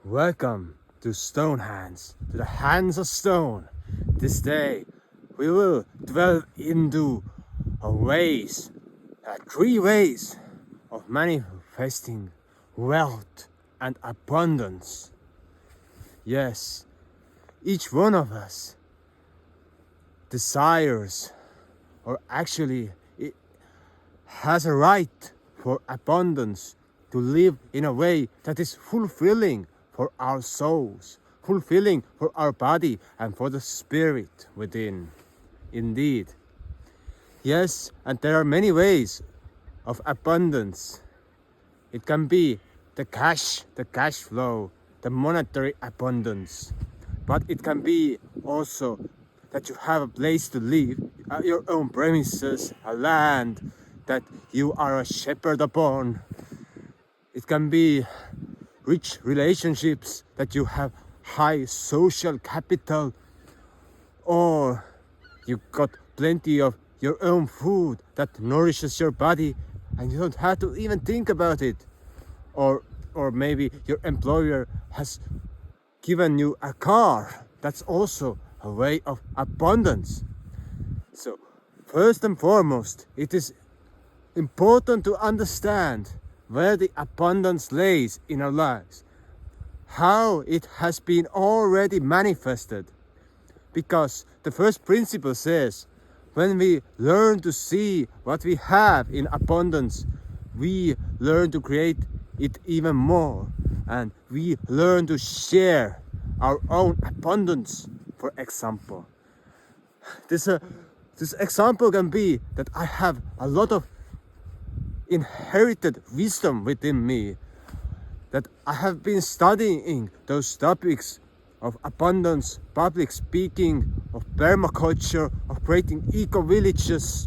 Welcome to Stone Hands, to the hands of stone. This day we will dwell into three ways of manifesting wealth and abundance. Yes, each one of us desires, or actually it has a right for abundance, to live in a way that is fulfilling for our souls, fulfilling for our body and for the spirit within. Indeed. Yes, and there are many ways of abundance. It can be the cash flow, the monetary abundance. But it can be also that you have a place to live, your own premises, a land that you are a shepherd upon. It can be rich relationships, that you have high social capital, or you got plenty of your own food that nourishes your body and you don't have to even think about it. Or maybe your employer has given you a car. That's also a way of abundance. So first and foremost, it is important to understand where the abundance lays in our lives, how it has been already manifested. Because the first principle says, when we learn to see what we have in abundance, we learn to create it even more, and we learn to share our own abundance. For example, this example can be that I have a lot of inherited wisdom within me, that I have been studying those topics of abundance, public speaking, of permaculture, of creating eco-villages,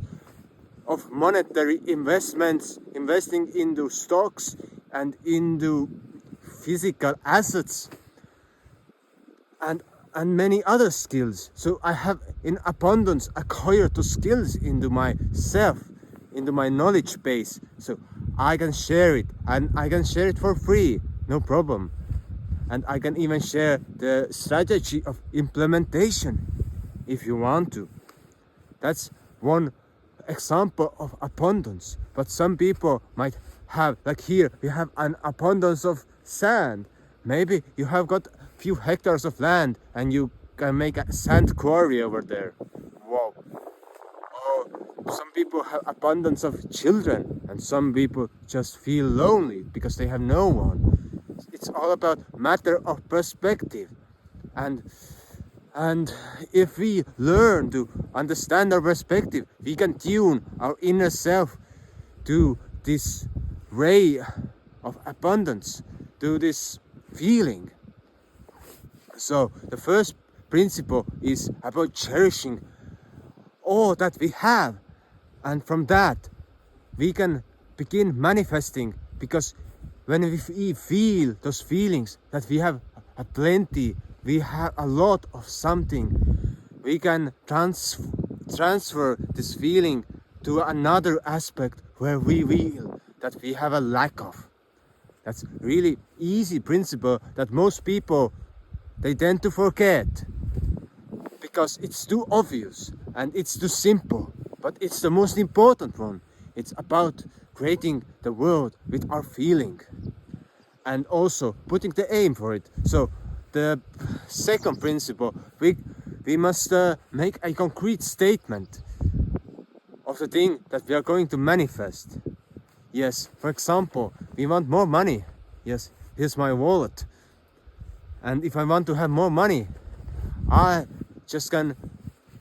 of monetary investments, investing into stocks and into physical assets, and many other skills. So I have in abundance acquired those skills into myself, into my knowledge base, so I can share it, and I can share it for free, no problem. And I can even share the strategy of implementation if you want to. That's one example of abundance. But some people might have, like here, we have an abundance of sand. Maybe you have got a few hectares of land and you can make a sand quarry over there. Wow. Some people have abundance of children, and some people just feel lonely because they have no one. It's all about matter of perspective. And if we learn to understand our perspective, we can tune our inner self to this ray of abundance, to this feeling. So the first principle is about cherishing all that we have, and from that we can begin manifesting. Because when we feel those feelings that we have a plenty, we have a lot of something, we can transfer this feeling to another aspect where we feel that we have a lack of. That's really easy principle that most people, they tend to forget, because it's too obvious and it's too simple. But it's the most important one. It's about creating the world with our feeling, and also putting the aim for it. So the second principle, we must make a concrete statement of the thing that we are going to manifest. Yes, for example, we want more money. Yes, here's my wallet. And if I want to have more money, I just can,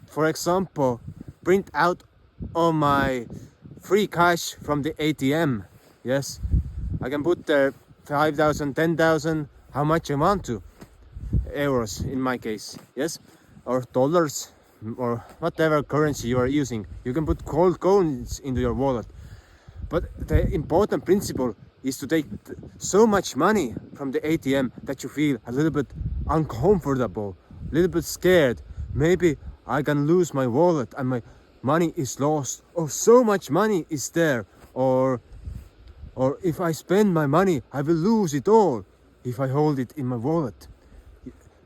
for example, print out all my free cash from the ATM. Yes, I can put there 5,000, 10,000, how much I want to, euros in my case, yes, or dollars, or whatever currency you are using. You can put gold coins into your wallet. But the important principle is to take so much money from the ATM that you feel a little bit uncomfortable, a little bit scared. Maybe I can lose my wallet and my money is lost, or so much money is there, or if I spend my money, I will lose it all. if I hold it in my wallet.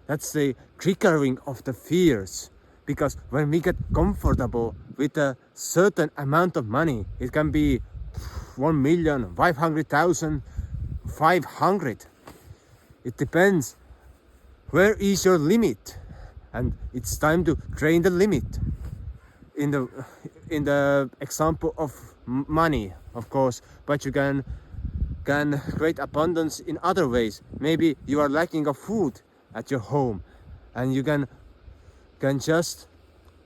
That's the triggering of the fears. Because when we get comfortable with a certain amount of money, it can be 1,500,000, 500. It depends. Where is your limit? And it's time to train the limit. In the example of money, of course, but you can create abundance in other ways. Maybe you are lacking of food at your home, and you can just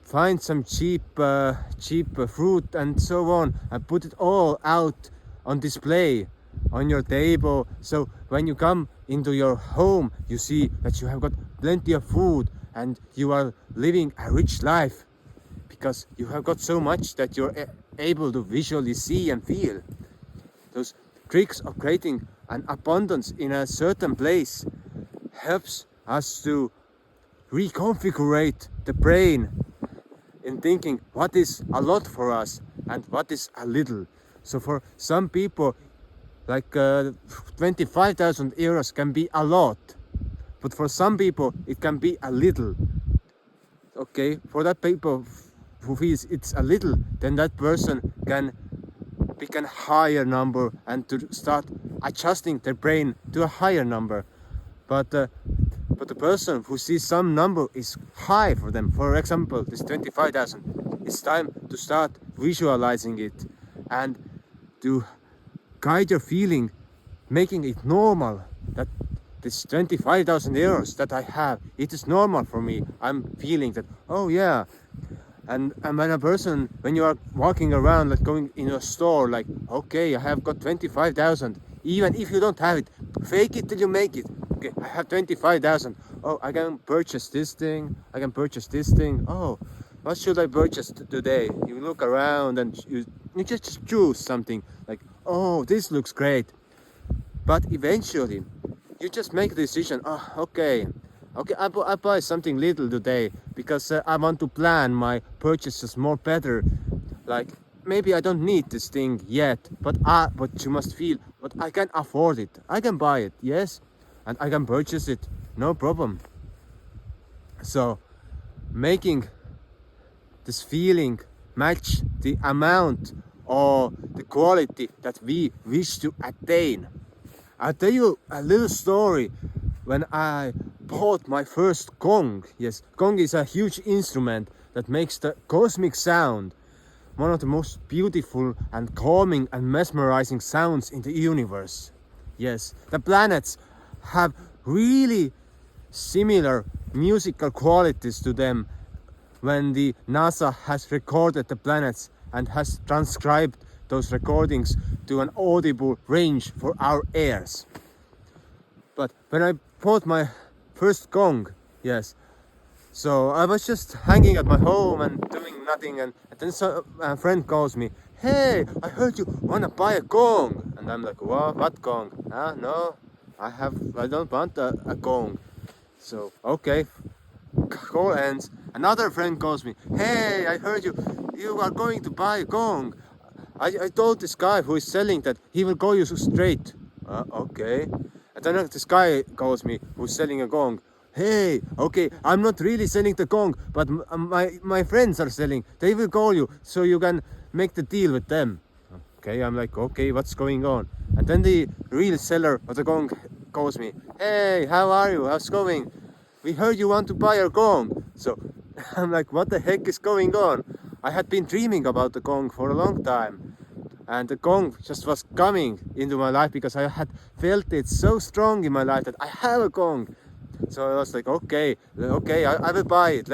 find some cheap fruit and so on, and put it all out on display on your table. So when you come into your home, you see that you have got plenty of food and you are living a rich life, because you have got so much that you're able to visually see and feel. Those tricks of creating an abundance in a certain place helps us to reconfigure the brain in thinking what is a lot for us and what is a little. So for some people, like 25,000 euros can be a lot, but for some people it can be a little. Okay, for that people who feels it's a little, then that person can pick a higher number and to start adjusting their brain to a higher number. But the person who sees some number is high for them, for example this 25,000, it's time to start visualizing it and to guide your feeling, making it normal that this 25,000 euros that I have, it is normal for me. I'm feeling that, oh yeah. And when you are walking around, like going in a store, like, okay, I have got 25,000. Even if you don't have it, fake it till you make it. Okay, I have 25,000. Oh, I can purchase this thing. I can purchase this thing. Oh, what should I purchase today? You look around and you just choose something. Like, oh, this looks great. But eventually, you just make a decision. Oh, okay, I buy something little today because I want to plan my purchases more better. Like, maybe I don't need this thing yet, but you must feel, but I can afford it. I can buy it, yes, and I can purchase it, no problem. So, making this feeling match the amount or the quality that we wish to attain. I'll tell you a little story. When I bought my first gong, yes, gong is a huge instrument that makes the cosmic sound, one of the most beautiful and calming and mesmerizing sounds in the universe. Yes, the planets have really similar musical qualities to them when the NASA has recorded the planets and has transcribed those recordings to an audible range for our ears. But when I bought my first gong, yes, so I was just hanging at my home and doing nothing, and then a friend calls me, hey, I heard you wanna buy a gong. And I'm like, what gong? No, I don't want a gong. So, okay, call ends. Another friend calls me, hey, I heard you are going to buy a gong. I told this guy who is selling that he will call you straight. Okay. And then this guy calls me who's selling a gong. Hey, okay, I'm not really selling the gong, but my friends are selling. They will call you so you can make the deal with them. Okay, I'm like, okay, what's going on? And then the real seller of the gong calls me. Hey, how are you? How's it going? We heard you want to buy our gong. So I'm like, what the heck is going on? I had been dreaming about the gong for a long time. And the gong just was coming into my life because I had felt it so strong in my life that I have a gong. So I was like, okay, I will buy it.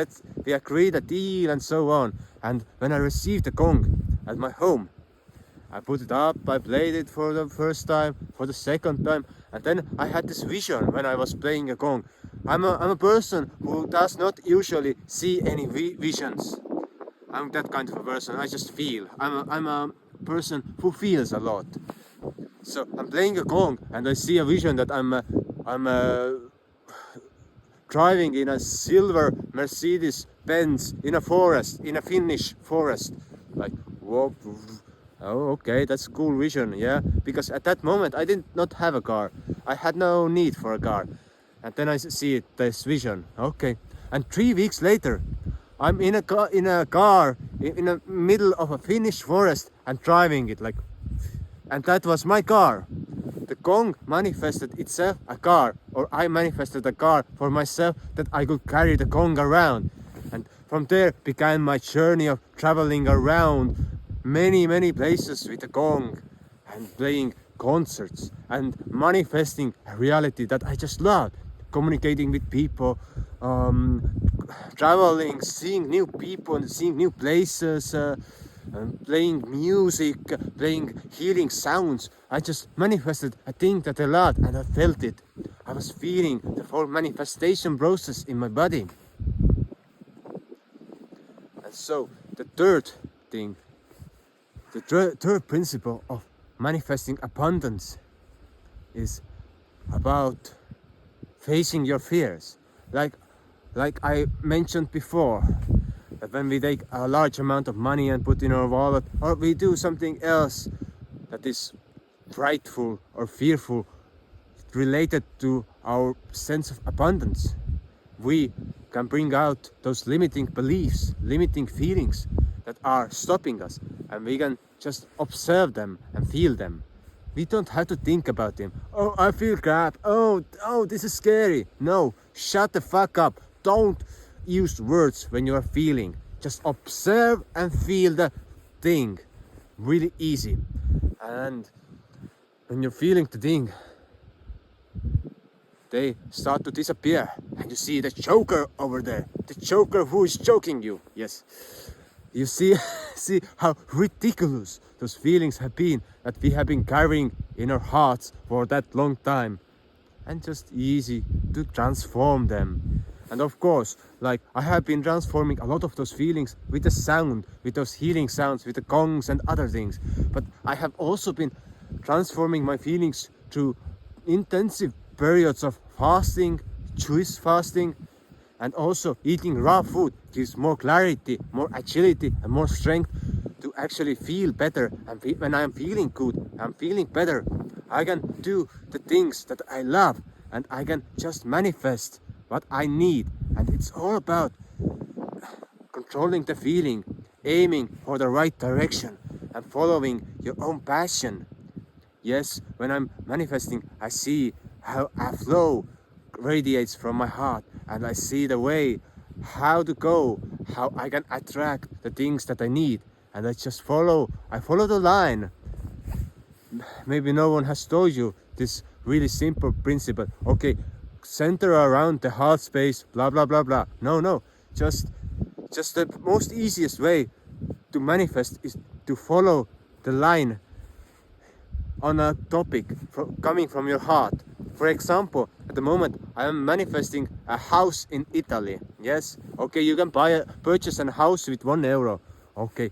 We agreed a deal and so on. And when I received the gong at my home, I put it up, I played it for the first time, for the second time, and then I had this vision when I was playing a gong. I'm a person who does not usually see any visions. I'm that kind of a person. I just feel. I'm a person who feels a lot. So I'm playing a gong and I see a vision that I'm driving in a silver Mercedes Benz in a forest, in a Finnish forest, like whoop, Oh, okay, that's cool vision, yeah. Because at that moment I did not have a car. I had no need for a car. And then I see it, this vision. Okay. And 3 weeks later, I'm in a car in the middle of a Finnish forest and driving it like, and that was my car. The gong manifested itself a car, or I manifested a car for myself that I could carry the gong around. And from there began my journey of traveling around many places with the gong and playing concerts and manifesting a reality that I just loved. Communicating with people, traveling, seeing new people and seeing new places, playing music, playing healing sounds. I just manifested a thing that I loved and I felt it. I was feeling the whole manifestation process in my body. And so the third thing, the third principle of manifesting abundance is about facing your fears. Like I mentioned before, that when we take a large amount of money and put in our wallet, or we do something else that is frightful or fearful related to our sense of abundance, we can bring out those limiting beliefs, limiting feelings that are stopping us, and we can just observe them and feel them. We don't have to think about them. Oh, I feel crap. Oh, this is scary. No, shut the fuck up. Don't use words when you are feeling. Just observe and feel the thing. Really easy. And when you're feeling the thing, they start to disappear. And you see the joker over there. The joker who is choking you. Yes. You see how ridiculous those feelings have been that we have been carrying in our hearts for that long time. And just easy to transform them. And of course, like I have been transforming a lot of those feelings with the sound, with those healing sounds, with the gongs and other things. But I have also been transforming my feelings through intensive periods of fasting, choice fasting, and also eating raw food gives more clarity, more agility, and more strength to actually feel better. And when I'm feeling good, I'm feeling better, I can do the things that I love, and I can just manifest what I need. And it's all about controlling the feeling, aiming for the right direction, and following your own passion. Yes, when I'm manifesting, I see how a flow radiates from my heart, and I see the way how to go, how I can attract the things that I need, and I follow the line. Maybe no one has told you this really simple principle. Okay, center around the heart space, blah blah blah blah. No, just the most easiest way to manifest is to follow the line on a topic coming from your heart. For example, at the moment I am manifesting a house in Italy. Yes, okay, you can purchase a house with €1. Okay,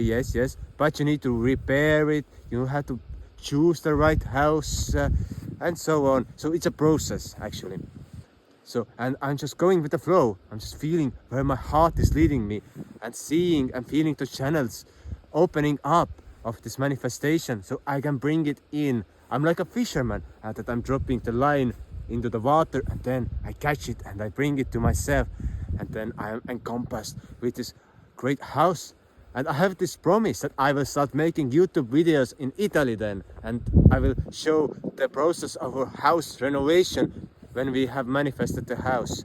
yes, but you need to repair it, you have to choose the right house, and so on. So it's a process actually. So, and I'm just going with the flow. I'm just feeling where my heart is leading me, and seeing and feeling the channels opening up of this manifestation so I can bring it in. I'm like a fisherman that I'm dropping the line into the water, and then I catch it and I bring it to myself, and then I am encompassed with this great house. And I have this promise that I will start making YouTube videos in Italy then, and I will show the process of our house renovation when we have manifested the house.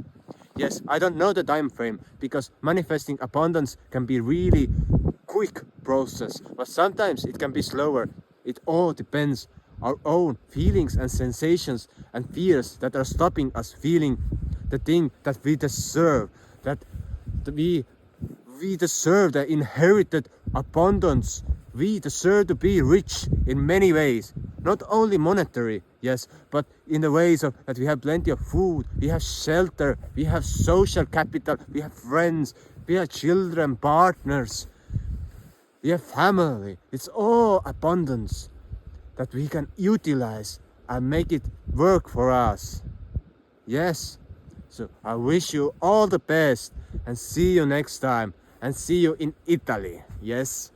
Yes, I don't know the time frame, because manifesting abundance can be really quick process, but sometimes it can be slower. It all depends our own feelings and sensations and fears that are stopping us feeling the thing that we deserve, that we deserve the inherited abundance. We deserve to be rich in many ways, not only monetary, yes, but in the ways of that we have plenty of food, we have shelter, we have social capital, we have friends, we have children, partners, we have family. It's all abundance that we can utilize and make it work for us. Yes, so I wish you all the best, and see you next time, and see you in Italy. Yes.